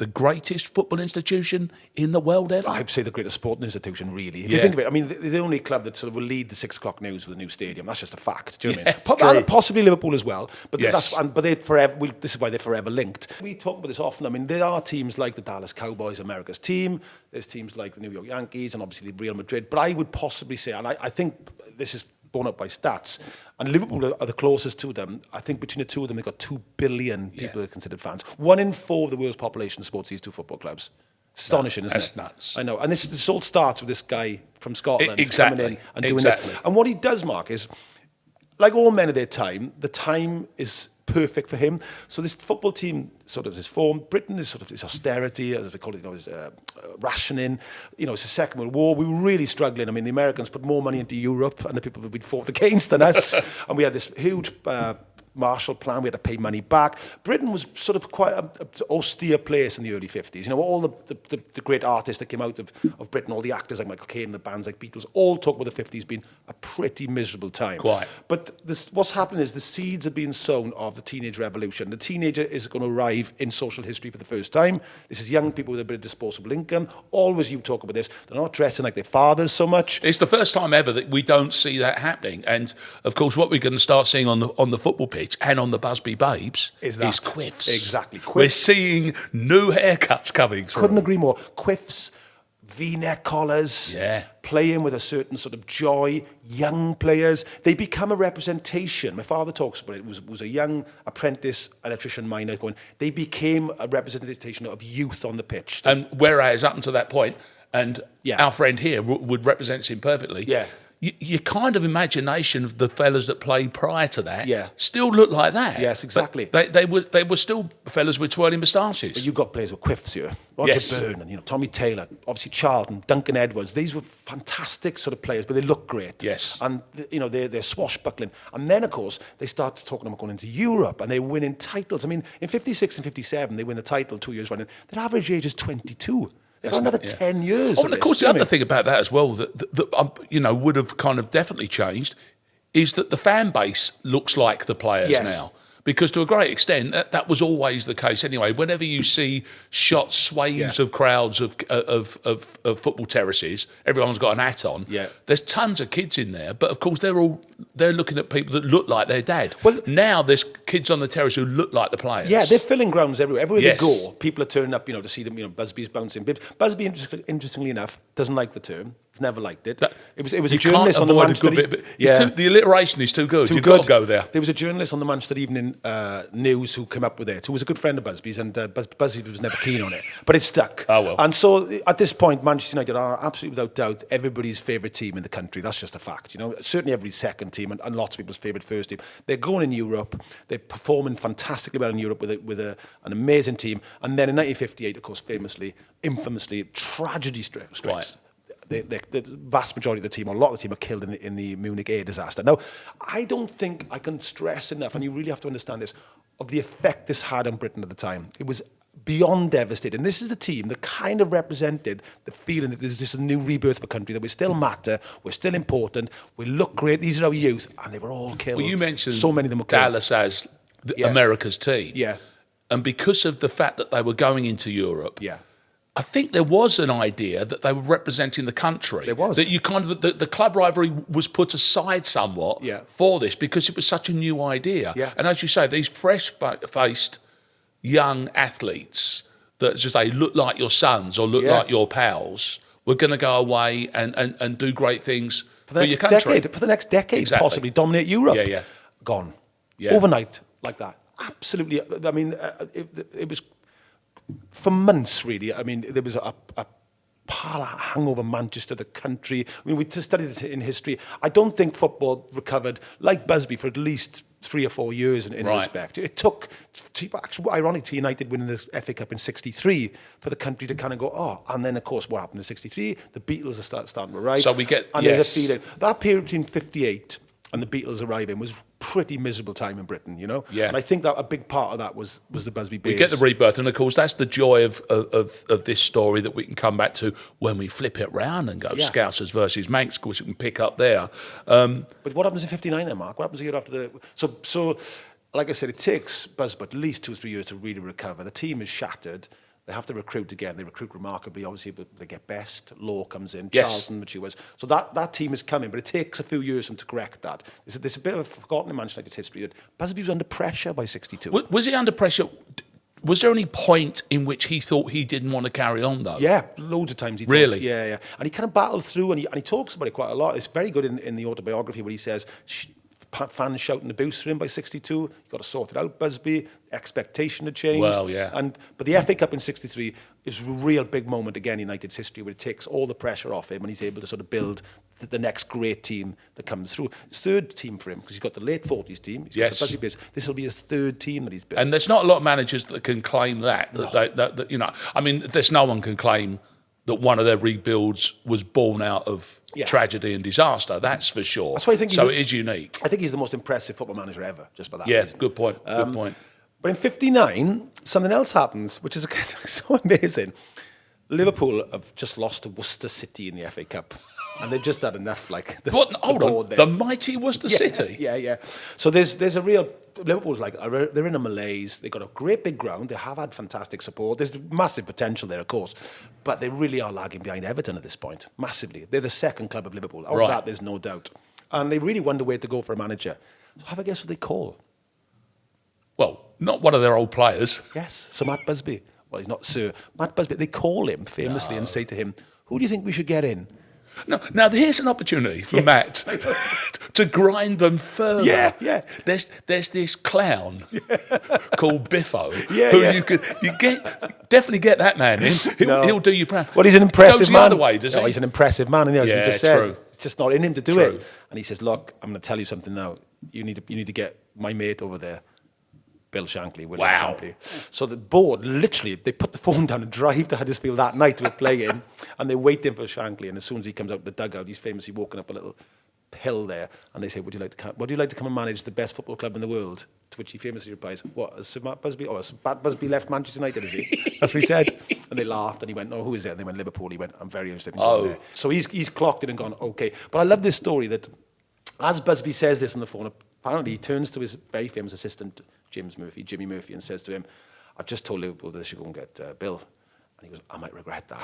Speaker 1: greatest football institution in the world ever?
Speaker 2: I'd say the greatest sporting institution, really. If you think of it, I mean, they're the only club that sort of will lead the 6 o'clock news with a new stadium. That's just a fact. Do you know what I mean? Possibly Liverpool as well. But they're forever. This is why they're forever linked. We talk about this often. I mean, there are teams like the Dallas Cowboys, America's team. There's teams like the New York Yankees and obviously Real Madrid. But I would possibly say, and I think this is borne up by stats, and Liverpool are the closest to them. I think between the two of them, they've got 2 billion people who are considered fans. 1 in 4 of the world's population supports these two football clubs. Astonishing, isn't it?
Speaker 1: That's nuts.
Speaker 2: I know. And this all starts with this guy from Scotland coming in and doing this. And what he does, Mark, is, like all men of their time, the time is perfect for him. So this football team sort of is formed. Britain is sort of this austerity, as they call it, is rationing. It's the Second World War. We were really struggling. I mean, the Americans put more money into Europe and the people that we'd fought against than us. And we had this huge Marshall Plan. We had to pay money back. Britain was sort of quite an austere place in the early 50s. All the great artists that came out of Britain, all the actors like Michael Caine, the bands like Beatles, all talk about the 50s being a pretty miserable time.
Speaker 1: Quite.
Speaker 2: But what's happening is the seeds are being sown of the teenage revolution. The teenager is going to arrive in social history for the first time. This is young people with a bit of disposable income. Always you talk about this. They're not dressing like their fathers so much.
Speaker 1: It's the first time ever that we don't see that happening. And, of course, what we're going to start seeing on the football pitch and on the Busby Babes is quiffs.
Speaker 2: Exactly. Quiffs.
Speaker 1: We're seeing new haircuts coming through.
Speaker 2: Couldn't agree more. Quiffs, V-neck collars, playing with a certain sort of joy, young players. They become a representation. My father talks about it. Was a young apprentice electrician miner going, they became a representation of youth on the pitch.
Speaker 1: And whereas up until that point, And our friend here would represent him perfectly.
Speaker 2: Yeah.
Speaker 1: Your kind of imagination of the fellas that played prior to that still look like that.
Speaker 2: Yes, exactly.
Speaker 1: But they were still fellas with twirling moustaches.
Speaker 2: But you've got players with quiffs here. Roger Byrne and Tommy Taylor, obviously Charlton, Duncan Edwards. These were fantastic sort of players, but they look great.
Speaker 1: Yes.
Speaker 2: And they're swashbuckling. And then of course they start talking about going into Europe and they're winning titles. I mean, in 56 and 57 they win the title 2 years running. Their average age is 22. They've got another 10 years.
Speaker 1: And of course, the other thing about that as well that would have kind of definitely changed is that the fan base looks like the players now. Because to a great extent, that was always the case anyway. Whenever you see swathes of crowds of football terraces, everyone's got an hat on. Yeah. There's tons of kids in there, but of course they're looking at people that look like their dad. Well, now there's kids on the terrace who look like the players.
Speaker 2: Yeah, they're filling grounds everywhere. Everywhere they go, people are turning up, to see them. Busby's bouncing bibs. Busby, interestingly enough, doesn't like the term. Never liked it. It was a journalist on the Manchester.
Speaker 1: The alliteration is too good. You've got to go there.
Speaker 2: There was a journalist on the Manchester Evening News who came up with it, who was a good friend of Busby's, and Busby was never keen on it, but it stuck.
Speaker 1: Oh well.
Speaker 2: And so at this point, Manchester United are absolutely without doubt everybody's favourite team in the country. That's just a fact. Certainly everybody's second team, and lots of people's favourite first team. They're going in Europe. They're performing fantastically well in Europe with an amazing team. And then in 1958, of course, infamously, tragedy strikes. Right. The vast majority of the team, or a lot of the team, are killed in the Munich air disaster. Now, I don't think I can stress enough, and you really have to understand this, of the effect this had on Britain at the time. It was beyond devastating. This is the team that kind of represented the feeling that there's just a new rebirth of a country, that we still matter, we're still important, we look great, these are our youth, and they were all killed.
Speaker 1: Well, you mentioned
Speaker 2: so many of them were killed.
Speaker 1: Dallas as America's team.
Speaker 2: Yeah.
Speaker 1: And because of the fact that they were going into Europe, I think there was an idea that they were representing the country.
Speaker 2: There was.
Speaker 1: That you kind of the club rivalry was put aside somewhat for this because it was such a new idea.
Speaker 2: Yeah.
Speaker 1: And as you say, these fresh-faced young athletes that just say look like your sons or look like your pals were going to go away and do great things for your country.
Speaker 2: For the next decade, possibly dominate Europe.
Speaker 1: Yeah.
Speaker 2: Gone. Yeah. Overnight, like that. Absolutely. I mean, it was... For months, really. I mean, there was a pile of hangover Manchester, the country. I mean, we studied it in history. I don't think football recovered, like Busby, for at least 3 or 4 years in respect. It took, actually, ironically, United winning the FA Cup in 63 for the country to kind of go, and then, of course, what happened in 63? The Beatles are starting to arrive.
Speaker 1: So we get,
Speaker 2: and there's a feeling. That period between 58 and the Beatles arriving was pretty miserable time in Britain,
Speaker 1: Yeah.
Speaker 2: And I think that a big part of that was the Busby Bears.
Speaker 1: We get the rebirth, and of course that's the joy of this story that we can come back to when we flip it round and go Scousers versus Manc. Of course, we can pick up there.
Speaker 2: But what happens in 59 then, Mark? What happens a year after the... So like I said, it takes Busby at least 2 or 3 years to really recover. The team is shattered. They have to recruit again. They recruit remarkably, obviously, but they get best. Law comes in, Charlton matures. So that team is coming, but it takes a few years for them to correct that. There's a bit of a forgotten in Manchester United history that Busby was under pressure by 62.
Speaker 1: Was he under pressure? Was there any point in which he thought he didn't want to carry on, though?
Speaker 2: Yeah, loads of times.
Speaker 1: Really?
Speaker 2: Yeah. And he kind of battled through, and he talks about it quite a lot. It's very good in the autobiography where he says... fans shouting abuse for him by 62. You've got to sort it out, Busby. Expectation had changed.
Speaker 1: Well, yeah.
Speaker 2: But the FA Cup in 63 is a real big moment again in United's history where it takes all the pressure off him and he's able to sort of build the next great team that comes through. Third team for him, because he's got the late 40s team. He's got the Busby Bears. This will be his third team that he's built.
Speaker 1: And there's not a lot of managers that can claim that. I mean, there's no one can claim that one of their rebuilds was born out of tragedy and disaster. That's for sure. That's why I think it is unique.
Speaker 2: I think he's the most impressive football manager ever, just for that reason.
Speaker 1: Good point. Good point.
Speaker 2: But in 59, something else happens, which is so amazing. Liverpool have just lost to Worcester City in the FA Cup. And they've just had enough,
Speaker 1: hold on, the mighty Worcester City?
Speaker 2: Yeah. So there's a real... Liverpool's they're in a malaise. They've got a great big ground. They have had fantastic support. There's massive potential there, of course. But they really are lagging behind Everton at this point, massively. They're the second club of Liverpool. Out of that, there's no doubt. And they really wonder where to go for a manager. So have a guess what they call?
Speaker 1: Well, not one of their old players.
Speaker 2: Yes, Sir Matt Busby. Well, he's not Sir. Matt Busby. They call him famously and say to him, who do you think we should get in?
Speaker 1: Now here's an opportunity for Matt to grind them further.
Speaker 2: Yeah.
Speaker 1: There's this clown called Biffo definitely get that man in. He'll do you proud.
Speaker 2: Well, he's an impressive
Speaker 1: man.
Speaker 2: The
Speaker 1: other way, does he?
Speaker 2: He's an impressive man, and as you just said,
Speaker 1: true.
Speaker 2: it's just not in him to do it. And he says, "Look, I'm going to tell you something now. You need to get my mate over there, Bill Shankly, William Shankly." So the board, literally, they put the phone down and drive to Huddersfield that night to a play-in, and they're waiting for Shankly. And as soon as he comes out the dugout, he's famously walking up a little hill there, and they say, would you like to come and manage the best football club in the world? To which he famously replies, what, has Sir Matt Busby, has Matt Busby left Manchester United, is he? That's what he said. And they laughed, and he went, no, who is there? And they went, Liverpool. He went, I'm very interested in going there. So he's clocked it and gone, okay. But I love this story that, as Busby says this on the phone, apparently he turns to his very famous assistant, Jimmy Murphy, and says to him, I've just told Liverpool that they should go and get Bill. And he goes, I might regret that.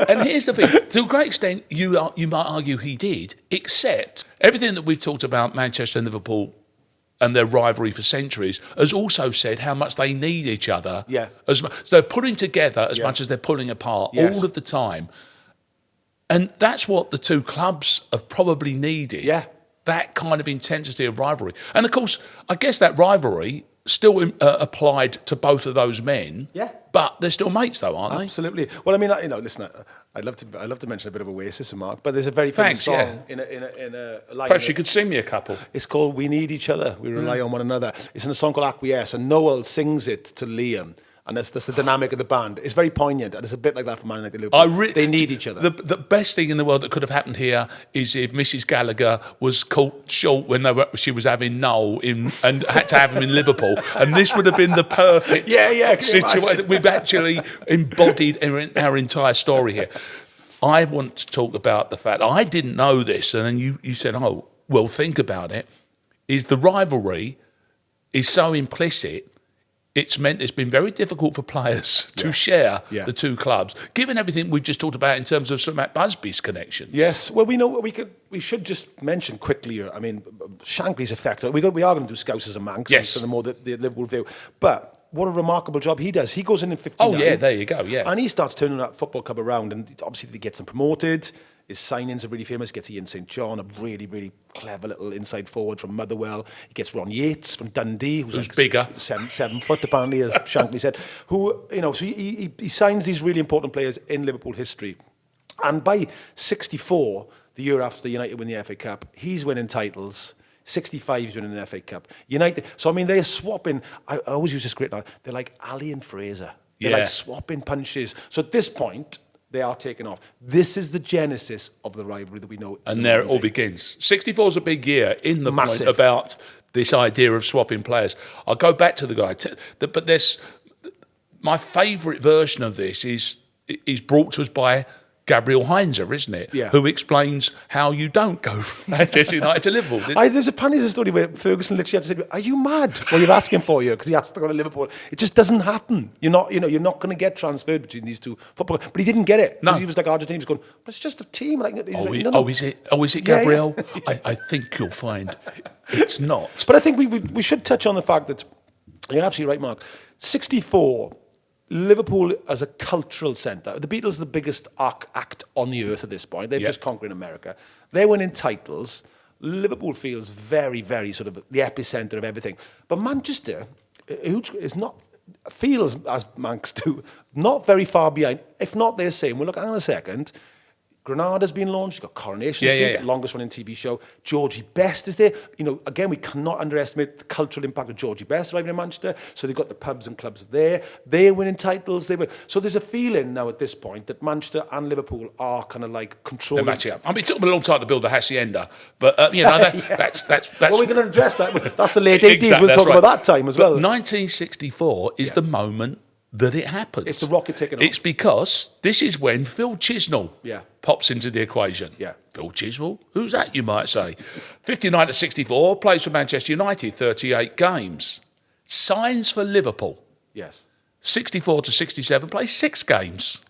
Speaker 1: and here's the thing. To a great extent, you might argue he did, except everything that we've talked about Manchester and Liverpool and their rivalry for centuries has also said how much they need each other.
Speaker 2: Yeah.
Speaker 1: So they're pulling together as much as they're pulling apart all of the time. And that's what the two clubs have probably needed.
Speaker 2: Yeah.
Speaker 1: That kind of intensity of rivalry. And of course, I guess that rivalry still applied to both of those men.
Speaker 2: Yeah.
Speaker 1: But they're still mates, though, aren't they?
Speaker 2: Absolutely. Well, I mean, listen, I'd love to mention a bit of Oasis and Mark, but there's a very famous song in a line.
Speaker 1: Perhaps you could sing me a couple.
Speaker 2: It's called "We Need Each Other, We Rely on One Another." It's in a song called "Acquiesce," and Noel sings it to Liam. And that's the dynamic of the band. It's very poignant, and it's a bit like that for Man United Liverpool. They need each other.
Speaker 1: The best thing in the world that could have happened here is if Mrs. Gallagher was caught short when she was having Noel and had to have him in Liverpool, and this would have been the perfect situation. We've actually embodied our entire story here. I want to talk about the fact I didn't know this, and then you said, "Oh, well, think about it." Is the rivalry is so implicit. It's meant it's been very difficult for players to share the two clubs, given everything we've just talked about in terms of Sir Matt Busby's connections.
Speaker 2: Yes, well, we should just mention quickly. I mean, Shankly's effect. We are going to do Scousers and Manc, so the more the Liverpool view. But what a remarkable job he does. He goes in 59.
Speaker 1: Oh yeah, there you go. Yeah,
Speaker 2: and he starts turning that football club around, and obviously he gets them promoted. His signings are really famous. He gets Ian St John, a really, really clever little inside forward from Motherwell. He gets Ron Yates from Dundee, who's like
Speaker 1: bigger,
Speaker 2: 7 foot apparently, as Shankly said. So he signs these really important players in Liverpool history. And by 64, the year after United win the FA Cup, he's winning titles. 65, he's winning the FA Cup. United. So I mean, they're swapping. I always use this great line. They're like Ali and Fraser. They're like swapping punches. So at this point, they are taking off. This is the genesis of the rivalry that we know.
Speaker 1: And there it all begins. 64 is a big year in the point about this idea of swapping players. I'll go back to the guy. But my favourite version of this is brought to us by Gabriel Heinzer, isn't it?
Speaker 2: Yeah.
Speaker 1: Who explains how you don't go from Manchester United to Liverpool.
Speaker 2: There's a story where Ferguson literally had to say, "Are you mad? What you're asking for you?" Because he asked to go to Liverpool. It just doesn't happen. You're not going to get transferred between these two football. But he didn't get it. No, he was like Argentina. He was going, "But it's just a team." Like,
Speaker 1: is it Gabriel? Yeah. I think you'll find it's not.
Speaker 2: But I think we should touch on the fact that you're absolutely right, Mark. 64. Liverpool as a cultural centre. The Beatles are the biggest act on the earth at this point. They've just conquered America. They're winning titles. Liverpool feels very, very sort of the epicentre of everything. But Manchester feels, as Mancs do, not very far behind. If not, they're saying, well, look, hang on a second. Granada's been launched. You've got Coronation Street, the longest running TV show. Georgie Best is there. Again, we cannot underestimate the cultural impact of Georgie Best arriving in Manchester. So they've got the pubs and clubs there. They're winning titles. So there's a feeling now at this point that Manchester and Liverpool are kind of like controlling.
Speaker 1: They're matching up. I mean, it took them a long time to build the Hacienda, but that's.
Speaker 2: Well, we're going to address that. That's the late 80s. Exactly, we'll talk about that time as well.
Speaker 1: 1964 is the moment that it happens.
Speaker 2: It's the rocket taking off.
Speaker 1: It's because this is when Phil Chisnell pops into the equation.
Speaker 2: Yeah.
Speaker 1: Phil Chisnell? Who's that, you might say? 59 to 64, plays for Manchester United, 38 games. Signs for Liverpool.
Speaker 2: Yes.
Speaker 1: 64 to 67, plays 6 games.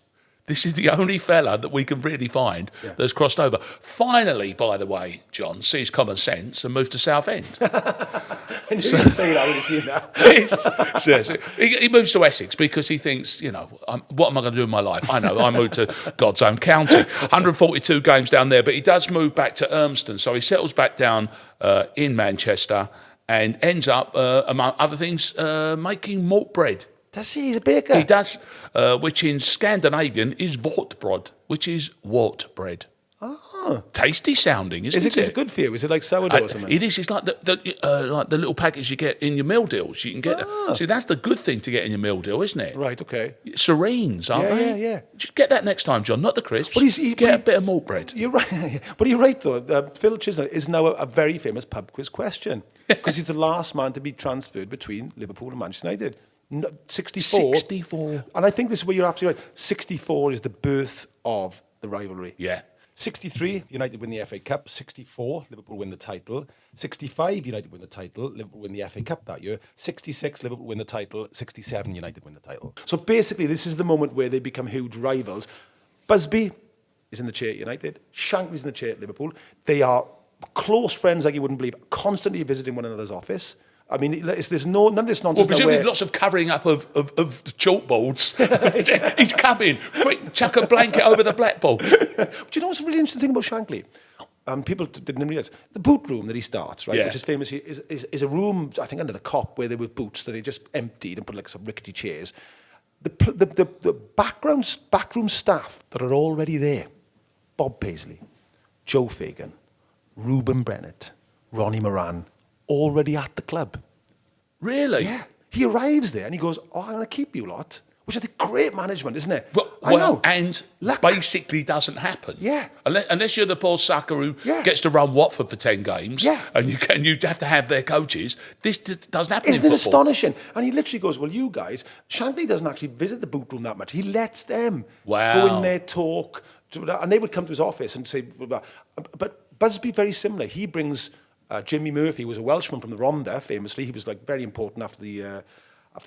Speaker 1: This is the only fella that we can really find that's crossed over. Finally, by the way, John, sees common sense and moves to Southend.
Speaker 2: I knew you'd say that when you seen that.
Speaker 1: Seriously. He moves to Essex because he thinks, what am I going to do in my life? I know, I moved to God's own county. 142 games down there, but he does move back to Urmston. So he settles back down in Manchester and ends up, among other things, making malt bread.
Speaker 2: Does he? He's a baker?
Speaker 1: He does, which in Scandinavian is wortbrod, which is wort bread.
Speaker 2: Oh.
Speaker 1: Tasty sounding, isn't it?
Speaker 2: Is it good for you? Is it like sourdough or something?
Speaker 1: It is. It's like the little package you get in your meal deals. You can get. See, that's the good thing to get in your meal deal, isn't it?
Speaker 2: Right. Okay.
Speaker 1: Serenes, aren't they?
Speaker 2: Yeah.
Speaker 1: Just get that next time, John. Not the crisps.
Speaker 2: But
Speaker 1: get a bit of malt bread.
Speaker 2: You're right. But you're right, though. Phil Chisholm is now a very famous pub quiz question because he's the last man to be transferred between Liverpool and Manchester United. 64.
Speaker 1: 64.
Speaker 2: And I think this is where you're absolutely right. 64 is the birth of the rivalry.
Speaker 1: Yeah.
Speaker 2: 63, United win the FA Cup. 64, Liverpool win the title. 65, United win the title. Liverpool win the FA Cup that year. 66, Liverpool win the title. 67, United win the title. So basically, this is the moment where they become huge rivals. Busby is in the chair at United. Shankly's in the chair at Liverpool. They are close friends like you wouldn't believe, constantly visiting one another's office. I mean, there's none of this nonsense.
Speaker 1: Well, presumably lots of covering up of the chalkboards. He's coming. Quick, chuck a blanket over the blackboard.
Speaker 2: But you know what's a really interesting thing about Shankly? People didn't realise. The boot room that he starts, right, which is famous, is a room, I think, under the Cop, where there were boots that they just emptied and put like some rickety chairs. The backroom staff that are already there, Bob Paisley, Joe Fagan, Ruben Brennett, Ronnie Moran, already at the club.
Speaker 1: Really?
Speaker 2: Yeah. He arrives there and he goes, I'm going to keep you lot. Which I think great management, isn't it?
Speaker 1: Well, and basically doesn't happen.
Speaker 2: Yeah.
Speaker 1: Unless you're the poor sucker who gets to run Watford for 10 games and you have to have their coaches. This doesn't happen in football.
Speaker 2: Isn't it astonishing? And he literally goes, well, you guys, Shankly doesn't actually visit the boot room that much. He lets them go in there, talk. And they would come to his office and say, but Busby, very similar. He brings... Jimmy Murphy was a Welshman from the Rhondda, famously. He was like very important after the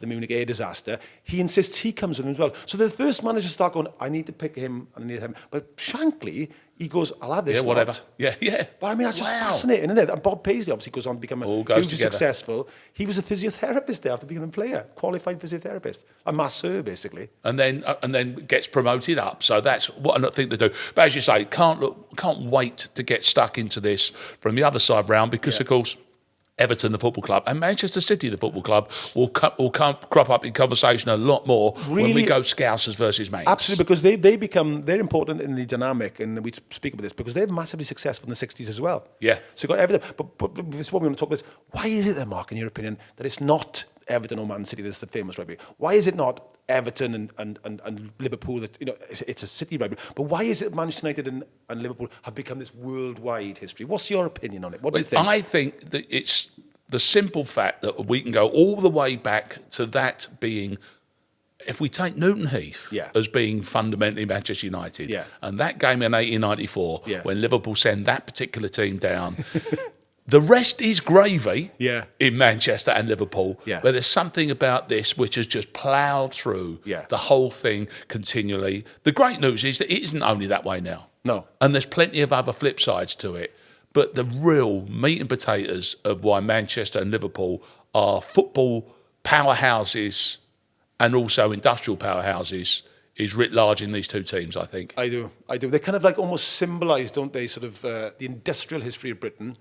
Speaker 2: Munich air disaster. He insists he comes with him as well. So the first manager start going, I need to pick him and I need him. But Shankly, he goes, I'll have this.
Speaker 1: Yeah, whatever. Yeah.
Speaker 2: But I mean, that's just fascinating, isn't it? And Bob Paisley obviously goes on to become hugely successful. He was a physiotherapist there after becoming a player, qualified physiotherapist, a masseur basically.
Speaker 1: And then gets promoted up. So that's what I think to do. But as you say, can't wait to get stuck into this from the other side round because of course Everton, the football club, and Manchester City, the football club, will crop up in conversation a lot more when we go Scousers versus Manc.
Speaker 2: Absolutely, because they're important in the dynamic, and we speak about this because they're massively successful in the 60s as well.
Speaker 1: Yeah.
Speaker 2: So you've got Everton, but this is what we want to talk about. Why is it then, Mark, in your opinion, that it's not Everton or Man City that's the famous rivalry? Why is it not Everton and Liverpool? That it's a City rivalry. But why is it Manchester United and Liverpool have become this worldwide history? What's your opinion on it? What do you think?
Speaker 1: I think that it's the simple fact that we can go all the way back to that being, if we take Newton Heath as being fundamentally Manchester United, and that game in 1894 when Liverpool send that particular team down. The rest is gravy in Manchester and Liverpool, but there's something about this which has just ploughed through the whole thing continually. The great news is that it isn't only that way now.
Speaker 2: No.
Speaker 1: And there's plenty of other flip sides to it. But the real meat and potatoes of why Manchester and Liverpool are football powerhouses and also industrial powerhouses is writ large in these two teams, I think.
Speaker 2: I do. They kind of like almost symbolise, don't they, sort of the industrial history of Britain,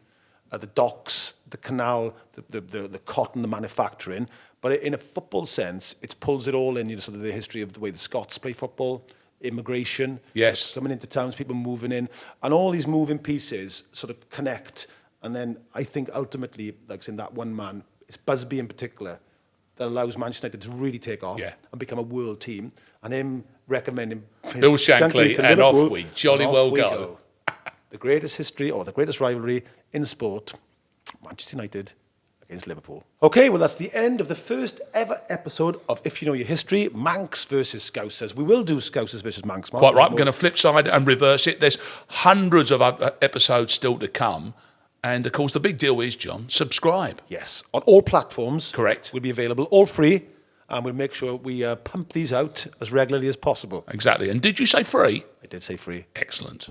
Speaker 2: the docks, the canal, the cotton, the manufacturing. But in a football sense, it pulls it all in, sort of the history of the way the Scots play football, immigration, coming into towns, people moving in, and all these moving pieces sort of connect. And then I think ultimately, like saying that one man, it's Busby in particular, that allows Manchester United to really take off and become a world team. And him recommending
Speaker 1: Bill Shankly and off we jolly well go.
Speaker 2: The greatest history or the greatest rivalry in sport, Manchester United against Liverpool. Okay, well, that's the end of the first ever episode of If You Know Your History, Mancs versus Scousers. We will do Scousers versus Mancs.
Speaker 1: Quite right. We're going to flip side and reverse it. There's hundreds of episodes still to come. And, of course, the big deal is, John, subscribe.
Speaker 2: Yes, on all platforms.
Speaker 1: Correct.
Speaker 2: Will be available, all free. And we'll make sure we pump these out as regularly as possible.
Speaker 1: Exactly. And did you say free?
Speaker 2: I did say free.
Speaker 1: Excellent.